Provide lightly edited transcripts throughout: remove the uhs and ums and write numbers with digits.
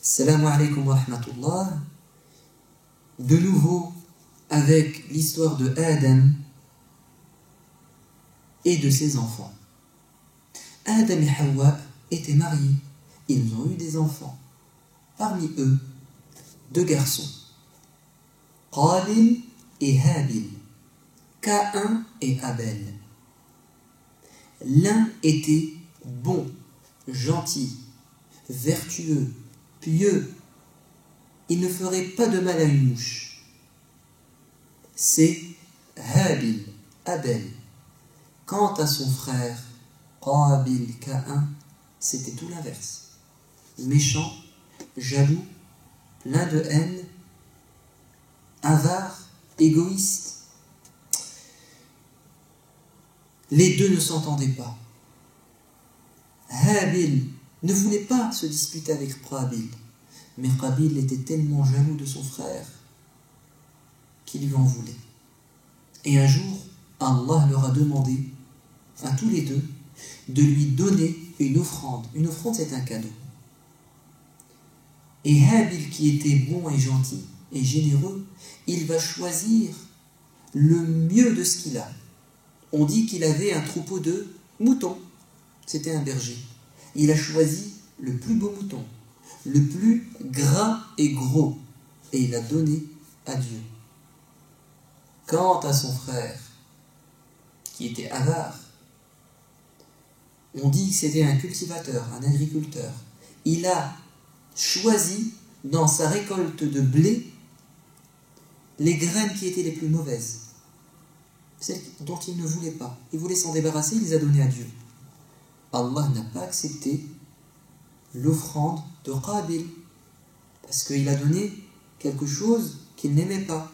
Salam alaikum wa rahmatullah. De nouveau avec l'histoire de Adam et de ses enfants. Adam et Hawa étaient mariés. Ils ont eu des enfants. Parmi eux, deux garçons. Qabil et Habil. Caïn et Abel. L'un était bon, gentil, vertueux, pieux. Il ne ferait pas de mal à une mouche. C'est Habil, Abel. Quant à son frère, Qabil, Caïn, c'était tout l'inverse. Méchant, jaloux, plein de haine, avare, égoïste. Les deux ne s'entendaient pas. Habil ne voulait pas se disputer avec Qabil, mais Qabil était tellement jaloux de son frère qu'il lui en voulait. Et un jour, Allah leur a demandé à tous les deux de lui donner une offrande. Une offrande, c'est un cadeau. Et Habil, qui était bon et gentil et généreux, il va choisir le mieux de ce qu'il a. On dit qu'il avait un troupeau de moutons. C'était un berger. Il a choisi le plus beau mouton, le plus gras et gros, et il l'a donné à Dieu. Quant à son frère, qui était avare, on dit que c'était un cultivateur, un agriculteur. Il a choisi dans sa récolte de blé les graines qui étaient les plus mauvaises, celles dont il ne voulait pas. Il voulait s'en débarrasser, il les a données à Dieu. Allah n'a pas accepté l'offrande de Qabil, parce qu'il a donné quelque chose qu'il n'aimait pas.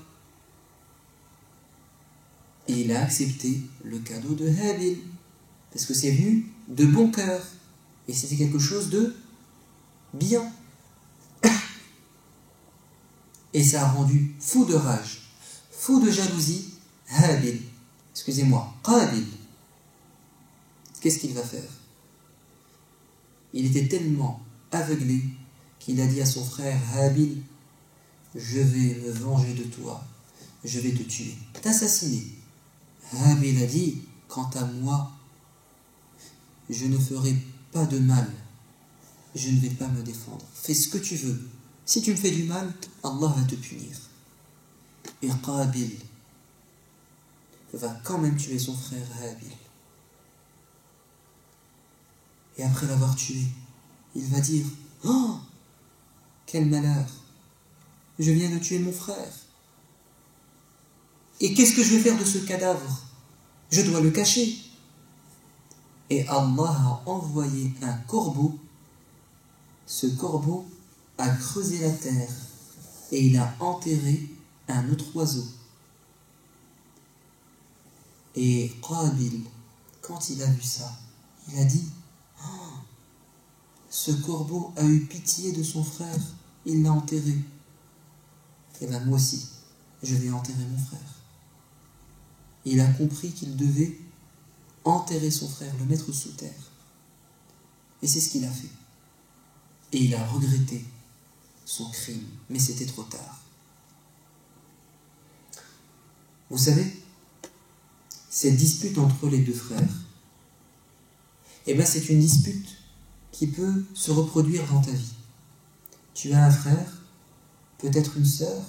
Et il a accepté le cadeau de Habil, parce que c'est venu de bon cœur, et c'était quelque chose de bien. Et ça a rendu fou de rage, fou de jalousie, Habil, Qabil. Qu'est-ce qu'il va faire? Il était tellement aveuglé qu'il a dit à son frère Habil, je vais me venger de toi, je vais te tuer, t'assassiner. Habil a dit, quant à moi, je ne ferai pas de mal, je ne vais pas me défendre, fais ce que tu veux. Si tu me fais du mal, Allah va te punir. Et Qabil va quand même tuer son frère Habil. Et après l'avoir tué, il va dire, oh, quel malheur, je viens de tuer mon frère. Et qu'est-ce que je vais faire de ce cadavre? Je dois le cacher. Et Allah a envoyé un corbeau. Ce corbeau a creusé la terre et il a enterré un autre oiseau. Et Qabil, quand il a vu ça, il a dit, oh, ce corbeau a eu pitié de son frère, il l'a enterré. Et bien moi aussi, je vais enterrer mon frère. Il a compris qu'il devait enterrer son frère, le mettre sous terre. Et c'est ce qu'il a fait. Et il a regretté son crime, mais c'était trop tard. Vous savez, cette dispute entre les deux frères, c'est une dispute qui peut se reproduire dans ta vie. Tu as un frère, peut-être une sœur.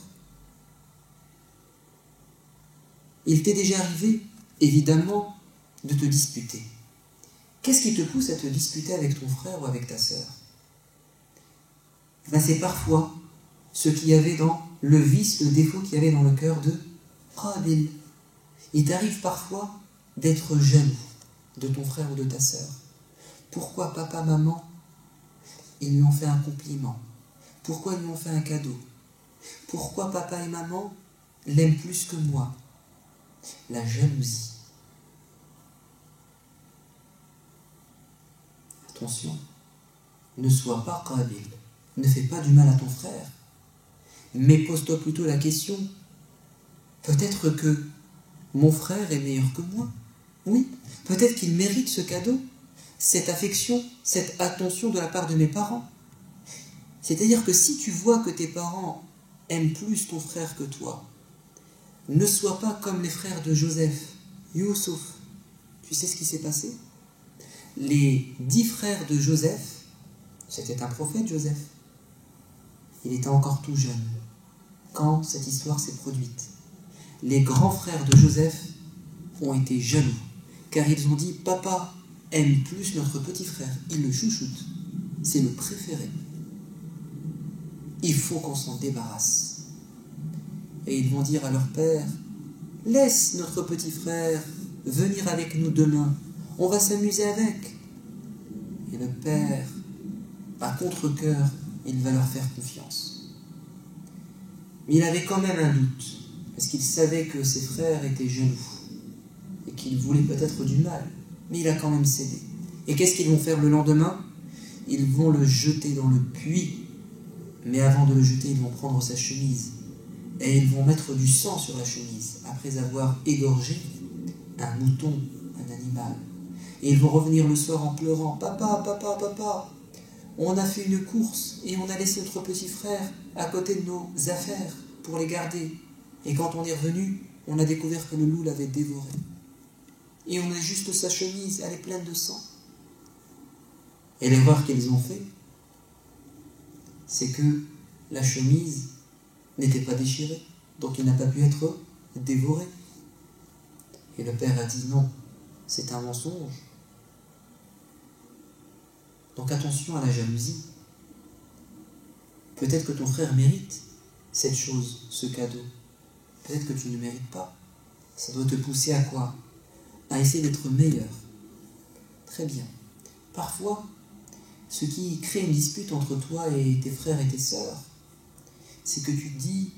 Il t'est déjà arrivé, évidemment, de te disputer. Qu'est-ce qui te pousse à te disputer avec ton frère ou avec ta sœur? C'est parfois ce qu'il y avait dans le vice, le défaut qu'il y avait dans le cœur de Qabil. Il t'arrive parfois d'être jaloux de ton frère ou de ta sœur. Pourquoi papa, maman, ils lui ont fait un compliment? Pourquoi ils lui ont fait un cadeau? Pourquoi papa et maman l'aiment plus que moi? La jalousie. Attention, ne sois pas Qabil. Ne fais pas du mal à ton frère. Mais pose-toi plutôt la question, peut-être que mon frère est meilleur que moi. Oui, peut-être qu'il mérite ce cadeau, cette affection, cette attention de la part de mes parents. C'est-à-dire que si tu vois que tes parents aiment plus ton frère que toi, ne sois pas comme les frères de Joseph, Youssouf. Tu sais ce qui s'est passé? Les 10 frères de Joseph, c'était un prophète Joseph. Il était encore tout jeune quand cette histoire s'est produite. Les grands frères de Joseph ont été jaloux, car ils ont dit « Papa aime plus notre petit frère, il le chouchoute, c'est le préféré. Il faut qu'on s'en débarrasse. » Et ils vont dire à leur père « Laisse notre petit frère venir avec nous demain, on va s'amuser avec. » Et le père, à contre-cœur, il va leur faire confiance. Mais il avait quand même un doute, parce qu'il savait que ses frères étaient jaloux et qu'ils voulaient peut-être du mal, mais il a quand même cédé. Et qu'est-ce qu'ils vont faire le lendemain? Ils vont le jeter dans le puits, mais avant de le jeter, ils vont prendre sa chemise et ils vont mettre du sang sur la chemise après avoir égorgé un mouton, un animal. Et ils vont revenir le soir en pleurant. « Papa, papa, papa, on a fait une course et on a laissé notre petit frère à côté de nos affaires pour les garder. Et quand on est revenu, on a découvert que le loup l'avait dévoré. Et on a juste sa chemise, elle est pleine de sang. » Et l'erreur qu'ils ont fait, c'est que la chemise n'était pas déchirée, donc il n'a pas pu être dévoré. Et le père a dit non, c'est un mensonge. Donc attention à la jalousie. Peut-être que ton frère mérite cette chose, ce cadeau. Peut-être que tu ne mérites pas. Ça doit te pousser à quoi? À essayer d'être meilleur. Très bien. Parfois, ce qui crée une dispute entre toi et tes frères et tes sœurs, c'est que tu te dis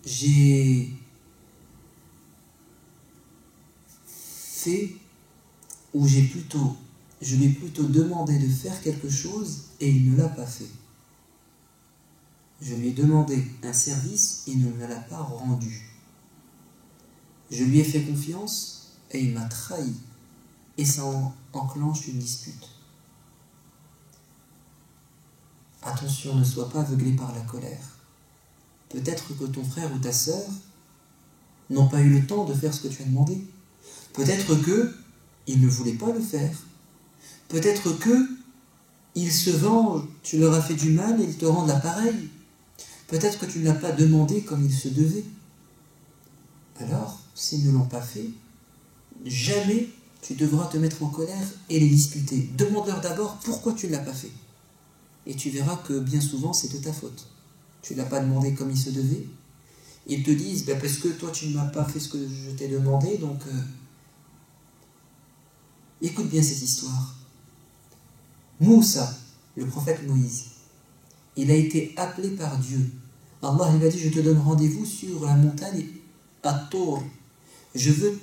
« J'ai fait ou je lui ai plutôt demandé de faire quelque chose et il ne l'a pas fait. Je lui ai demandé un service et il ne me l'a pas rendu. Je lui ai fait confiance et il m'a trahi. » Et ça enclenche une dispute. Attention, ne sois pas aveuglé par la colère. Peut-être que ton frère ou ta sœur n'ont pas eu le temps de faire ce que tu as demandé. Peut-être qu'ils ne voulaient pas le faire. Peut-être qu'ils se vengent, tu leur as fait du mal et ils te rendent l'appareil. Peut-être que tu ne l'as pas demandé comme il se devait. Alors, s'ils ne l'ont pas fait, jamais tu devras te mettre en colère et les disputer. Demande-leur d'abord pourquoi tu ne l'as pas fait. Et tu verras que bien souvent, c'est de ta faute. Tu ne l'as pas demandé comme il se devait. Ils te disent, parce que toi, tu ne m'as pas fait ce que je t'ai demandé, donc... Écoute bien cette histoire. Moussa, le prophète Moïse, il a été appelé par Dieu. Allah lui a dit, je te donne rendez-vous sur la montagne At-Tour. Je veux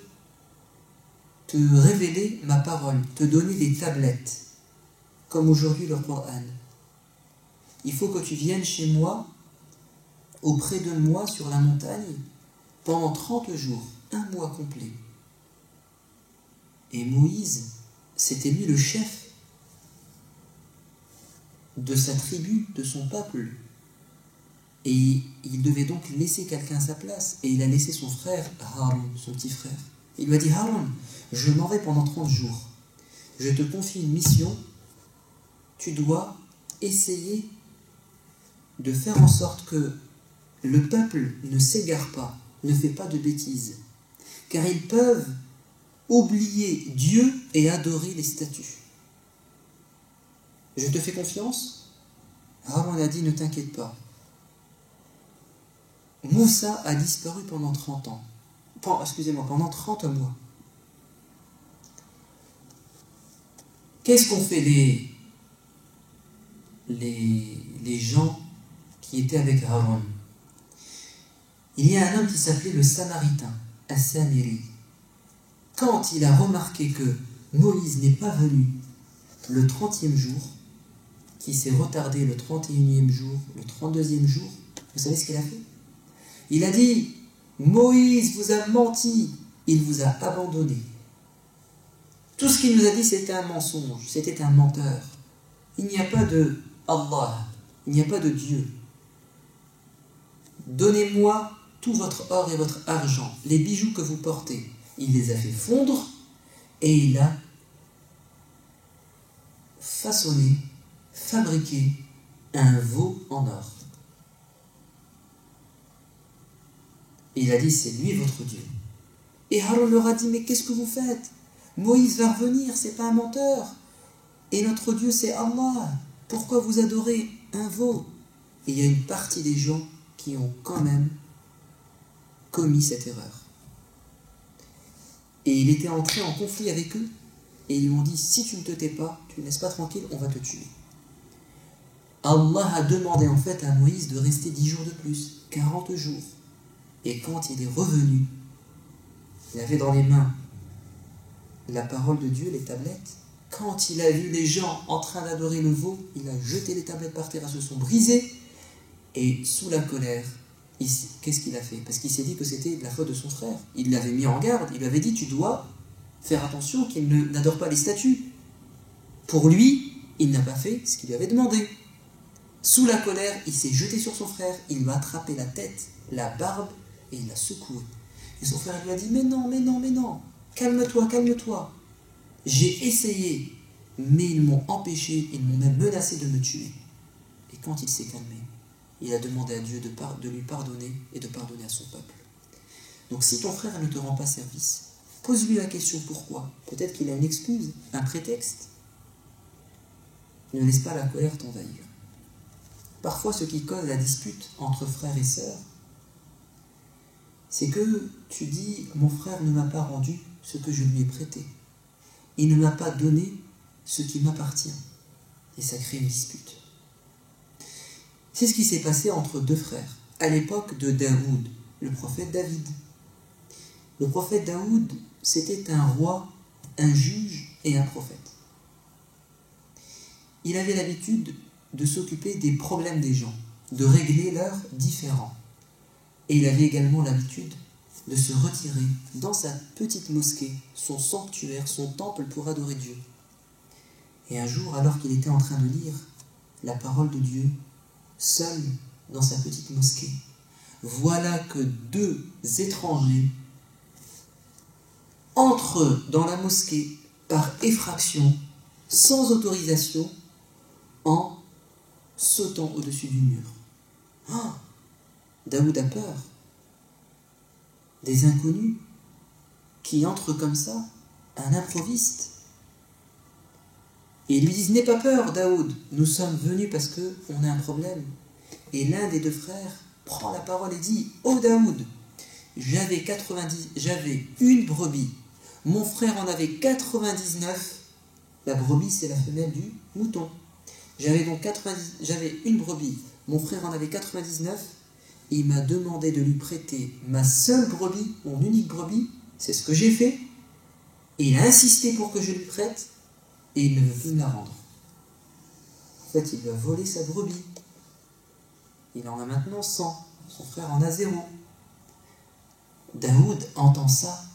te révéler ma parole, te donner des tablettes, comme aujourd'hui le Coran. Il faut que tu viennes chez moi, auprès de moi sur la montagne, pendant 30 jours, un mois complet. Et Moïse, c'était lui le chef de sa tribu, de son peuple. Et il devait donc laisser quelqu'un à sa place. Et il a laissé son frère, Haroun, son petit frère. Il lui a dit, Haroun, je m'en vais pendant 30 jours. Je te confie une mission. Tu dois essayer de faire en sorte que le peuple ne s'égare pas, ne fait pas de bêtises. Car ils peuvent oublier Dieu et adorer les statues. Je te fais confiance? Haroun a dit, ne t'inquiète pas. Moussa a disparu pendant 30 ans. Pendant 30 mois. Qu'est-ce qu'ont fait les gens qui étaient avec Haroun? Il y a un homme qui s'appelait le Samaritain, As-Samiri. Quand il a remarqué que Moïse n'est pas venu le 30e jour, qui s'est retardé le 31e jour, le 32e jour, vous savez ce qu'il a fait? Il a dit, Moïse vous a menti, il vous a abandonné. Tout ce qu'il nous a dit, c'était un mensonge, c'était un menteur. Il n'y a pas de Allah, il n'y a pas de Dieu. Donnez-moi tout votre or et votre argent, les bijoux que vous portez. Il les a fait fondre et il a façonné, fabriqué un veau en or. Et il a dit, c'est lui votre Dieu. Et Haroun leur a dit, mais qu'est-ce que vous faites? Moïse va revenir, c'est pas un menteur. Et notre Dieu, c'est Allah. Pourquoi vous adorez un veau? Et il y a une partie des gens qui ont quand même commis cette erreur. Et il était entré en conflit avec eux, et ils lui ont dit, si tu ne te tais pas, tu ne laisses pas tranquille, on va te tuer. Allah a demandé en fait à Moïse de rester 10 jours de plus, 40 jours. Et quand il est revenu, il avait dans les mains la parole de Dieu, les tablettes. Quand il a vu les gens en train d'adorer le veau, il a jeté les tablettes par terre, elles se sont brisées. Et sous la colère, qu'est-ce qu'il a fait? Parce qu'il s'est dit que c'était de la faute de son frère. Il l'avait mis en garde, il lui avait dit, tu dois faire attention qu'il n'adore pas les statues. Pour lui, il n'a pas fait ce qu'il lui avait demandé. Sous la colère, il s'est jeté sur son frère, il lui a attrapé la tête, la barbe, et il l'a secoué. Et son frère lui a dit, mais non, mais non, mais non, calme-toi, calme-toi. J'ai essayé, mais ils m'ont empêché, ils m'ont même menacé de me tuer. Et quand il s'est calmé, il a demandé à Dieu de lui pardonner et de pardonner à son peuple. Donc si ton frère ne te rend pas service, pose-lui la question pourquoi. Peut-être qu'il a une excuse, un prétexte. Ne laisse pas la colère t'envahir. Parfois, ce qui cause la dispute entre frères et sœurs, c'est que tu dis, mon frère ne m'a pas rendu ce que je lui ai prêté. Il ne m'a pas donné ce qui m'appartient. Et ça crée une dispute. C'est ce qui s'est passé entre deux frères, à l'époque de Daoud, le prophète David. Le prophète Daoud, c'était un roi, un juge et un prophète. Il avait l'habitude de s'occuper des problèmes des gens, de régler leurs différends. Et il avait également l'habitude de se retirer dans sa petite mosquée, son sanctuaire, son temple pour adorer Dieu. Et un jour, alors qu'il était en train de lire la parole de Dieu, seul dans sa petite mosquée, voilà que deux étrangers entrent dans la mosquée par effraction, sans autorisation, en sautant au-dessus du mur. Oh, Daoud a peur. Des inconnus qui entrent comme ça, un improviste. Et ils lui disent, n'aie pas peur, Daoud, nous sommes venus parce qu'on a un problème. Et l'un des deux frères prend la parole et dit, oh Daoud, j'avais une brebis, mon frère en avait 99, la brebis c'est la femelle du mouton. J'avais une brebis, mon frère en avait 99, il m'a demandé de lui prêter ma seule brebis, mon unique brebis, c'est ce que j'ai fait, et il a insisté pour que je lui prête, et il ne veut plus me la rendre. En fait, il lui a volé sa brebis. Il en a maintenant 100, son frère en a 0. Daoud entend ça,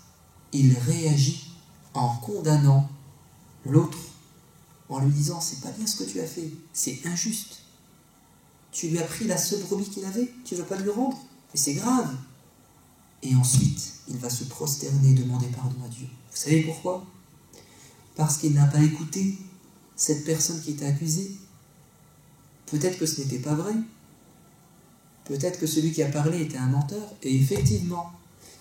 il réagit en condamnant l'autre, en lui disant, c'est pas bien ce que tu as fait, c'est injuste. Tu lui as pris la seule brebis qu'il avait, tu ne veux pas lui rendre, mais c'est grave. Et ensuite, il va se prosterner et demander pardon à Dieu. Vous savez pourquoi? Parce qu'il n'a pas écouté cette personne qui était accusée. Peut-être que ce n'était pas vrai. Peut-être que celui qui a parlé était un menteur. Et effectivement,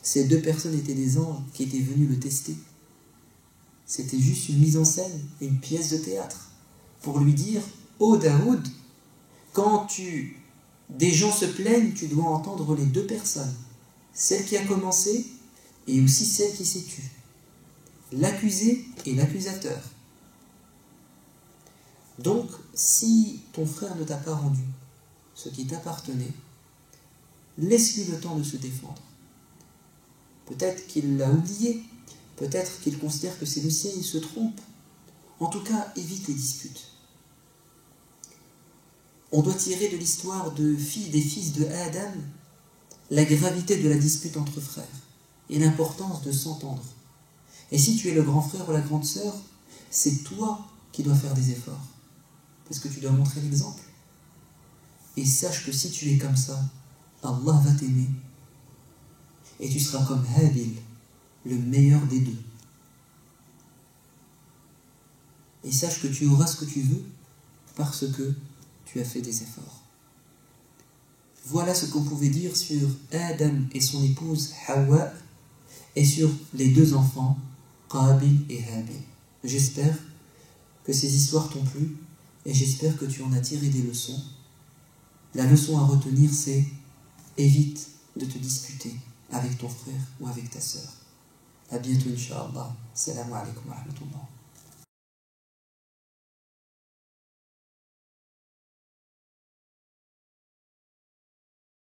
ces deux personnes étaient des anges qui étaient venus le tester. C'était juste une mise en scène, une pièce de théâtre, pour lui dire, oh Daoud, quand des gens se plaignent, tu dois entendre les deux personnes. Celle qui a commencé et aussi celle qui s'est tue. L'accusé et l'accusateur. Donc, si ton frère ne t'a pas rendu ce qui t'appartenait, laisse-lui le temps de se défendre. Peut-être qu'il l'a oublié, peut-être qu'il considère que c'est le sien, il se trompe. En tout cas, évite les disputes. On doit tirer de l'histoire des fils de Adam la gravité de la dispute entre frères et l'importance de s'entendre. Et si tu es le grand frère ou la grande sœur, c'est toi qui dois faire des efforts. Parce que tu dois montrer l'exemple. Et sache que si tu es comme ça, Allah va t'aimer. Et tu seras comme Habil, le meilleur des deux. Et sache que tu auras ce que tu veux parce que tu as fait des efforts. Voilà ce qu'on pouvait dire sur Adam et son épouse Hawa et sur les deux enfants, Qabil et Habil. J'espère que ces histoires t'ont plu et j'espère que tu en as tiré des leçons. La leçon à retenir, c'est évite de te disputer avec ton frère ou avec ta sœur. À bientôt, Inch'Allah. Salam alaikum wa rahmatullah.